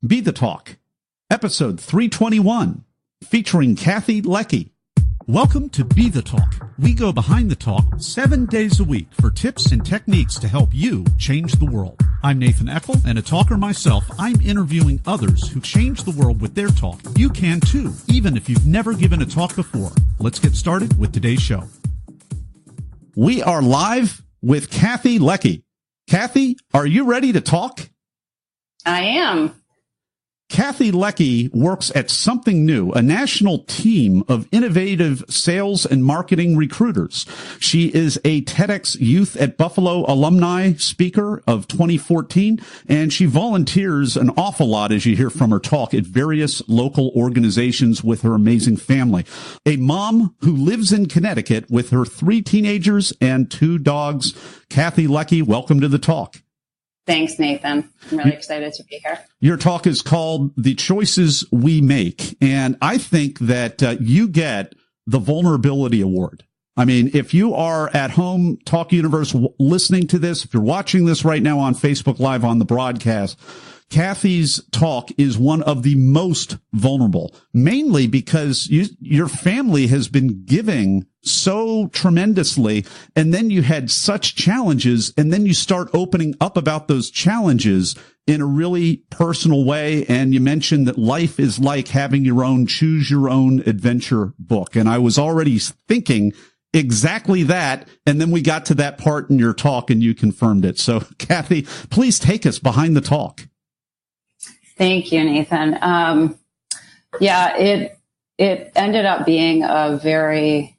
Be the Talk, episode 321, featuring Kathy Leckey. Welcome to Be the Talk. We go behind the talk 7 days a week for tips and techniques to help you change the world. I'm Nathan Eckel, and a talker myself. I'm interviewing others who change the world with their talk. You can too, even if you've never given a talk before. Let's get started with today's show. We are live with Kathy Leckey. Kathy, are you ready to talk? I am. Kathy Leckey works at SomethingNew, a national team of innovative sales and marketing recruiters. She is a TEDxYouth at Buffalo Alumni speaker of 2014, and she volunteers an awful lot, as you hear from her talk, at various local organizations with her amazing family. A mom who lives in Connecticut with her 3 teenagers and 2 dogs. Kathy Leckey, welcome to the talk. Thanks, Nathan. I'm really excited to be here. Your talk is called The Choices We Make. And I think that you get the Vulnerability Award. I mean, if you are at home, Talk Universe, listening to this, if you're watching this right now on Facebook Live on the broadcast, Kathy's talk is one of the most vulnerable, mainly because your family has been giving so tremendously, and then you had such challenges, and then you start opening up about those challenges in a really personal way. And you mentioned that life is like having your own choose your own adventure book. And I was already thinking exactly that. And then we got to that part in your talk and you confirmed it. So Kathy, please take us behind the talk. Thank you, Nathan. It ended up being a very,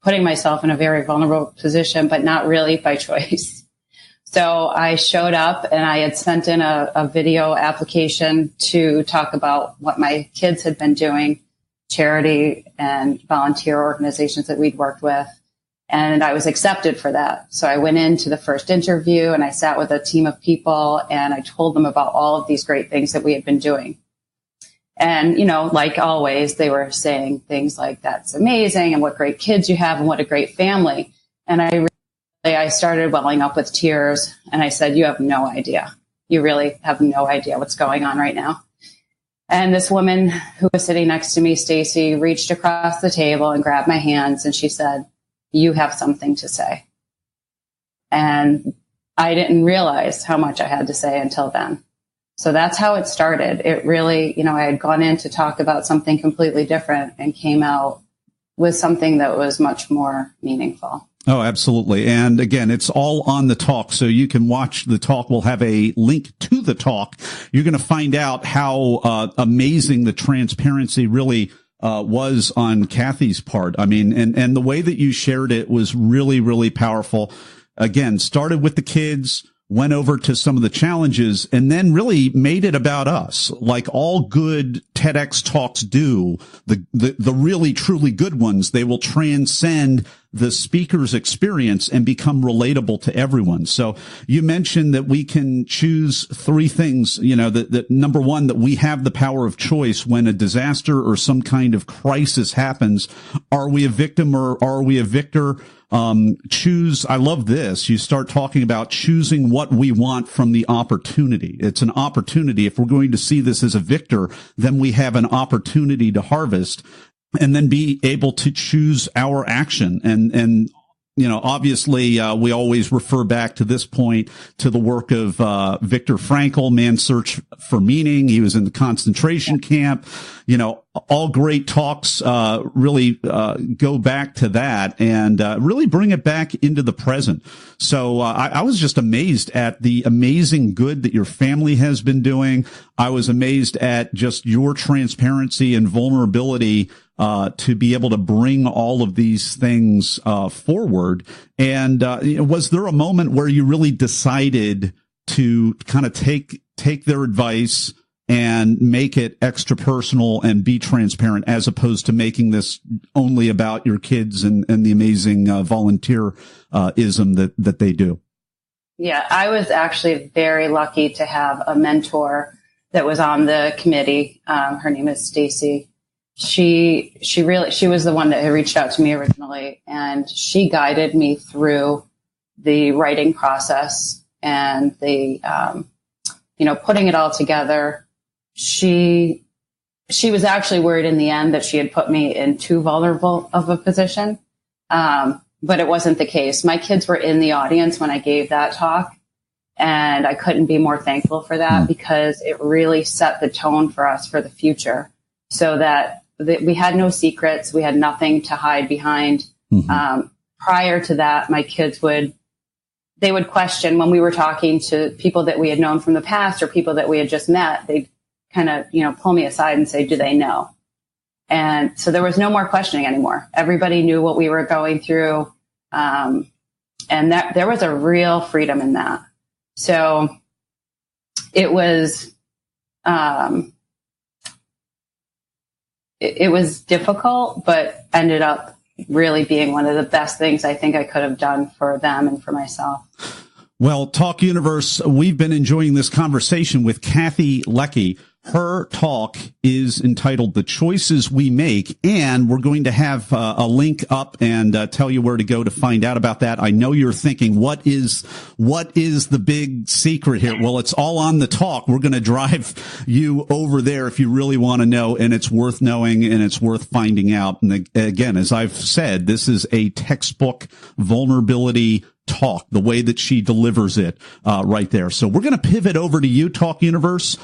putting myself in a very vulnerable position, but not really by choice. So I showed up and I had sent in a video application to talk about what my kids had been doing, charity and volunteer organizations that we'd worked with. And I was accepted for that. So I went into the first interview and I sat with a team of people and I told them about all of these great things that we had been doing. And, you know, like always, they were saying things like, that's amazing and what great kids you have and what a great family. And I started welling up with tears and I said, you have no idea. You really have no idea what's going on right now. And this woman who was sitting next to me, Stacy, reached across the table and grabbed my hands and she said, you have something to say. And I didn't realize how much I had to say until then. So that's how it started. It really, you know, I had gone in to talk about something completely different and came out with something that was much more meaningful. Oh, absolutely. And again, it's all on the talk. So you can watch the talk. We'll have a link to the talk. You're going to find out how amazing the transparency really was on Kathy's part. I mean, and the way that you shared it was really, really powerful. Again, started with the kids, went over to some of the challenges, and then really made it about us, like all good TEDx talks do. The really, truly good ones, they will transcend the speaker's experience and become relatable to everyone. So you mentioned that we can choose 3 things, you know, that number one, that we have the power of choice when a disaster or some kind of crisis happens. Are we a victim or are we a victor? Choose. I love this. You start talking about choosing what we want from the opportunity. It's an opportunity. If we're going to see this as a victor, then we have an opportunity to harvest and then be able to choose our action. And, you know, obviously, we always refer back to this point to the work of, Viktor Frankl, Man's Search for Meaning. He was in the concentration camp. You know, all great talks, really, go back to that and, really bring it back into the present. So, I was just amazed at the amazing good that your family has been doing. I was amazed at just your transparency and vulnerability, to be able to bring all of these things, forward. And, was there a moment where you really decided to kind of take their advice and make it extra personal and be transparent, as opposed to making this only about your kids and the amazing volunteerism that they do? Yeah, I was actually very lucky to have a mentor that was on the committee. Her name is Stacy. She was the one that had reached out to me originally, and she guided me through the writing process and the putting it all together, she was actually worried in the end that she had put me in too vulnerable of a position. But it wasn't the case. My kids were in the audience when I gave that talk, and I couldn't be more thankful for that, because it really set the tone for us for the future, so that we had no secrets. We had nothing to hide behind. Prior to that, my kids would question when we were talking to people that we had known from the past or people that we had just met. They'd kind of, pull me aside and say, do they know? And so there was no more questioning anymore. Everybody knew what we were going through. And that there was a real freedom in that. So it was, it was difficult, but ended up really being one of the best things I think I could have done for them and for myself. Well, Talk Universe, we've been enjoying this conversation with Kathy Leckey. Her talk is entitled The Choices We Make, and we're going to have a link up and tell you where to go to find out about that. I know you're thinking, what is the big secret here? Well, it's all on the talk. We're going to drive you over there if you really want to know, and it's worth knowing and it's worth finding out. And again, as I've said, this is a textbook vulnerability talk, the way that she delivers it right there. So we're going to pivot over to you, Talk Universe,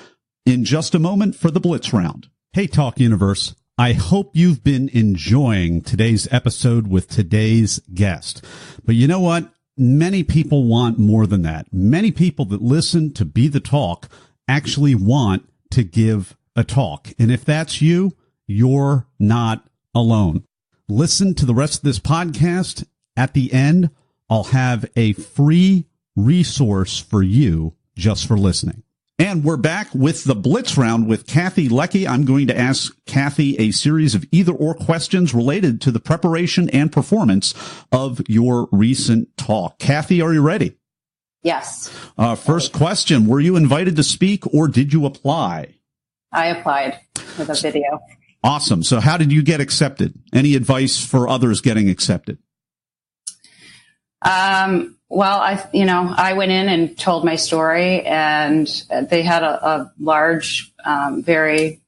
in just a moment for the Blitz Round. Hey, Talk Universe. I hope you've been enjoying today's episode with today's guest. But you know what? Many people want more than that. Many people that listen to Be the Talk actually want to give a talk. And if that's you, you're not alone. Listen to the rest of this podcast. At the end, I'll have a free resource for you just for listening. And we're back with the Blitz Round with Kathy Leckey. I'm going to ask Kathy a series of either-or questions related to the preparation and performance of your recent talk. Kathy, are you ready? Yes. First question, were you invited to speak or did you apply? I applied with a video. Awesome. So how did you get accepted? Any advice for others getting accepted? Well, I went in and told my story, and they had a large, they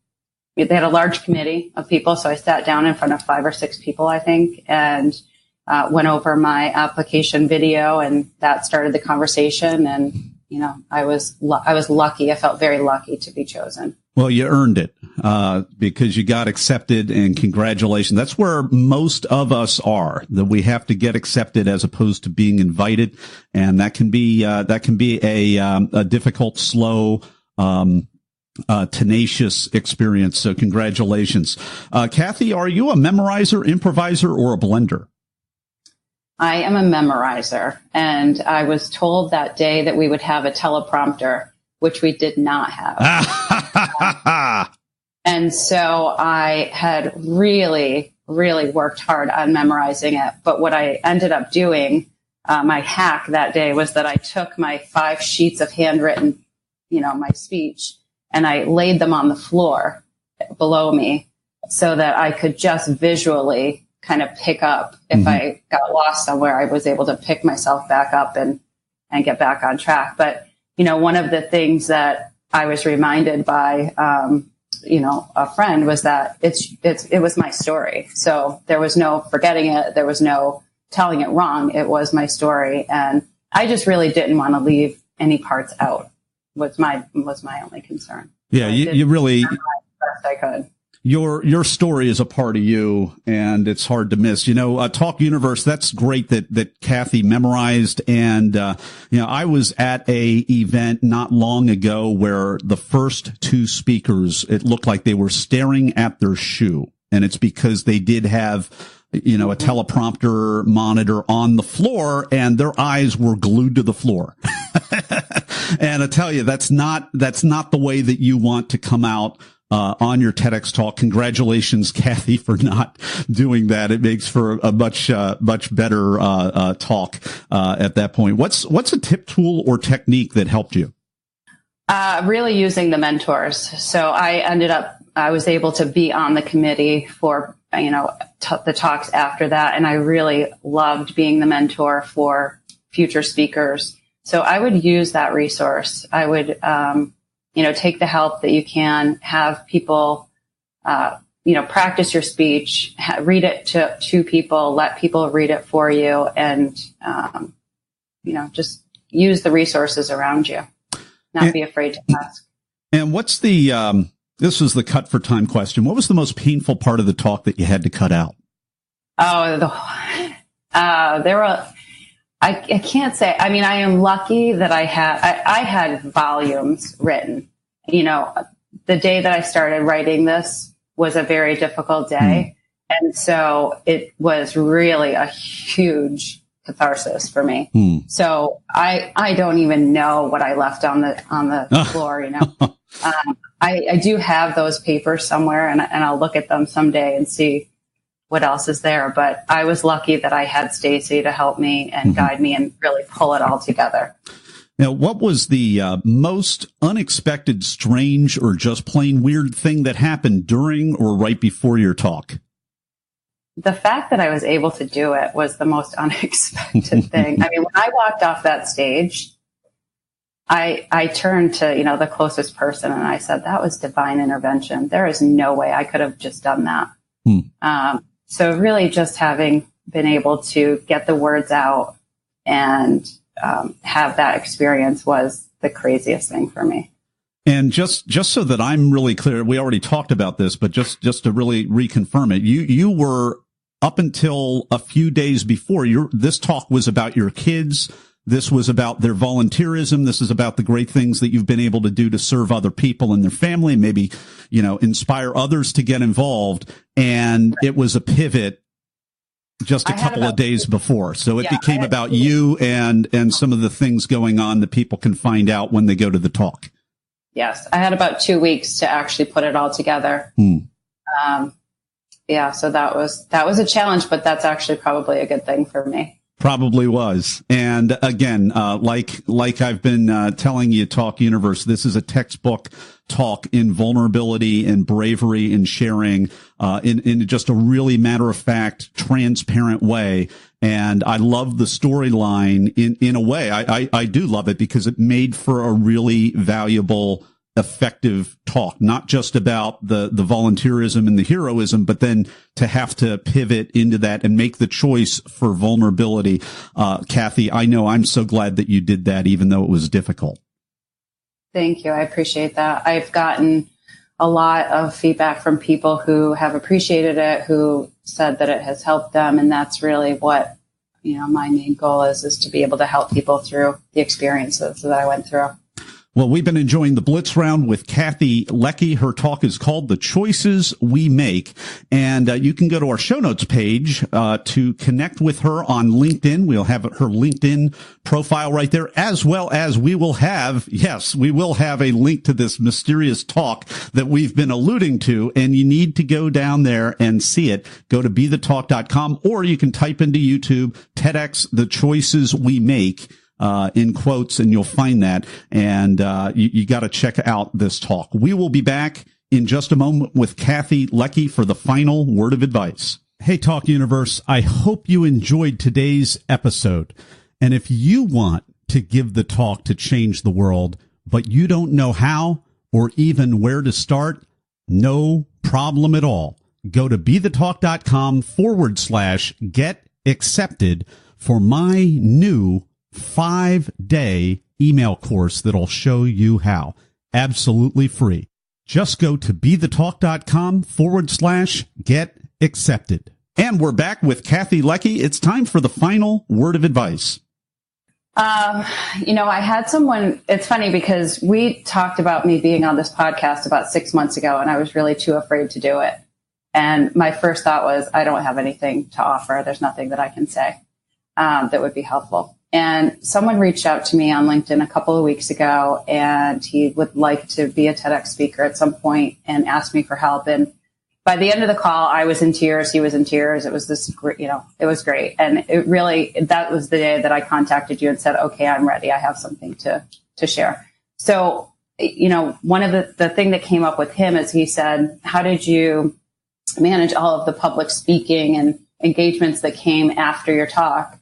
had a large committee of people. So I sat down in front of 5 or 6 people, I think, and went over my application video, and that started the conversation. And, I was lucky. I felt very lucky to be chosen. Well, you earned it, because you got accepted, and congratulations. That's where most of us are, that we have to get accepted as opposed to being invited. And that can be a difficult, slow, tenacious experience. So congratulations. Kathy, are you a memorizer, improviser, or a blender? I am a memorizer, and I was told that day that we would have a teleprompter, which we did not have. And so I had really, really worked hard on memorizing it. But what I ended up doing, my hack that day, was that I took my 5 sheets of handwritten, my speech, and I laid them on the floor below me so that I could just visually kind of pick up. If I got lost somewhere, I was able to pick myself back up and get back on track. But one of the things that I was reminded by, a friend was that it was my story. So there was no forgetting it. There was no telling it wrong. It was my story. And I just really didn't want to leave any parts out was my only concern. Yeah. So you really, best I could. Your story is a part of you, and it's hard to miss. Talk Universe, that's great that Kathy memorized. And, I was at a event not long ago where the first 2 speakers, it looked like they were staring at their shoe. And it's because they did have, a teleprompter monitor on the floor, and their eyes were glued to the floor. And I tell you, that's not the way that you want to come out on your TEDx talk. Congratulations, Kathy, for not doing that. It makes for a much better talk at that point. What's a tip, tool, or technique that helped you? Really using the mentors. So I was able to be on the committee for the talks after that, and I really loved being the mentor for future speakers. So I would use that resource. I would take the help that you can, have people, practice your speech, read it to people, let people read it for you, and, just use the resources around you. Not be afraid to ask. And what's this was the cut for time question. What was the most painful part of the talk that you had to cut out? There were, I can't say, I mean, I am lucky that I had volumes written. The day that I started writing this was a very difficult day. And so it was really a huge catharsis for me. So I don't even know what I left on the floor, I do have those papers somewhere, and I'll look at them someday and see what else is there. But I was lucky that I had Stacy to help me and guide me and really pull it all together. Now, what was the most unexpected, strange, or just plain weird thing that happened during or right before your talk? The fact that I was able to do it was the most unexpected thing. I mean, when I walked off that stage, I turned to, the closest person and I said, that was divine intervention. There is no way I could have just done that. So really just having been able to get the words out and have that experience was the craziest thing for me. And just so that I'm really clear, we already talked about this, but just to really reconfirm it, you were up until a few days before this talk was about your kids. This was about their volunteerism. This is about the great things that you've been able to do to serve other people and their family, maybe, inspire others to get involved. And it was a pivot just a couple of days before. So it became about you and some of the things going on that people can find out when they go to the talk. Yes. I had about 2 weeks to actually put it all together. So that was a challenge, but that's actually probably a good thing for me. Probably was. And again, like I've been telling you, Talk Universe, this is a textbook talk in vulnerability and bravery and sharing in just a really matter of fact, transparent way. And I love the storyline in a way. I do love it because it made for a really valuable, effective talk, not just about the volunteerism and the heroism, but then to have to pivot into that and make the choice for vulnerability. Kathy, I know I'm so glad that you did that, even though it was difficult. Thank you. I appreciate that. I've gotten a lot of feedback from people who have appreciated it, who said that it has helped them. And that's really what, my main goal is to be able to help people through the experiences that I went through. Well, we've been enjoying the Blitz Round with Kathy Leckey. Her talk is called The Choices We Make. And you can go to our show notes page to connect with her on LinkedIn. We'll have her LinkedIn profile right there, as well as we will have a link to this mysterious talk that we've been alluding to. And you need to go down there and see it. Go to BeTheTalk.com, or you can type into YouTube, TEDx, The Choices We Make. In quotes, and you'll find that. And you got to check out this talk. We will be back in just a moment with Kathy Leckey for the final word of advice. Hey, Talk Universe, I hope you enjoyed today's episode. And if you want to give the talk to change the world, but you don't know how or even where to start, no problem at all. Go to BeTheTalk.com/get accepted for my new 5-day email course that'll show you how. Absolutely free. Just go to BeTheTalk.com/get accepted. And we're back with Kathy Leckey. It's time for the final word of advice. I had someone, it's funny because we talked about me being on this podcast about 6 months ago, and I was really too afraid to do it. And my first thought was, I don't have anything to offer. There's nothing that I can say that would be helpful. And someone reached out to me on LinkedIn a couple of weeks ago, and he would like to be a TEDx speaker at some point and asked me for help. And by the end of the call, I was in tears. He was in tears. It was it was great. And that was the day that I contacted you and said, okay, I'm ready. I have something to share. So, one of the thing that came up with him is he said, how did you manage all of the public speaking and engagements that came after your talk?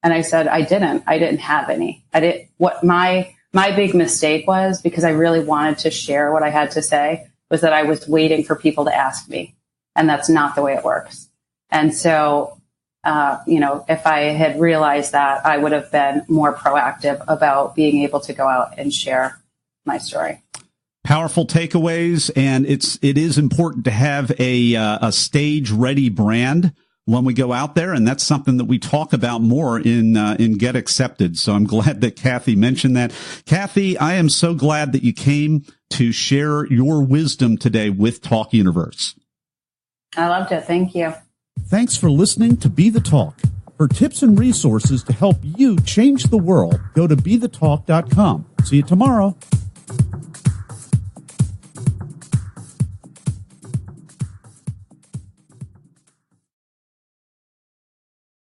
And I said, I didn't have any. What my my big mistake was, because I really wanted to share what I had to say, was that I was waiting for people to ask me. And that's not the way it works. And so, if I had realized that, I would have been more proactive about being able to go out and share my story. Powerful takeaways. And it is important to have a stage ready brand when we go out there. And that's something that we talk about more in Get Accepted. So I'm glad that Kathy mentioned that. Kathy, I am so glad that you came to share your wisdom today with Talk Universe. I loved it. Thank you. Thanks for listening to Be the Talk. For tips and resources to help you change the world, go to BeTheTalk.com. See you tomorrow.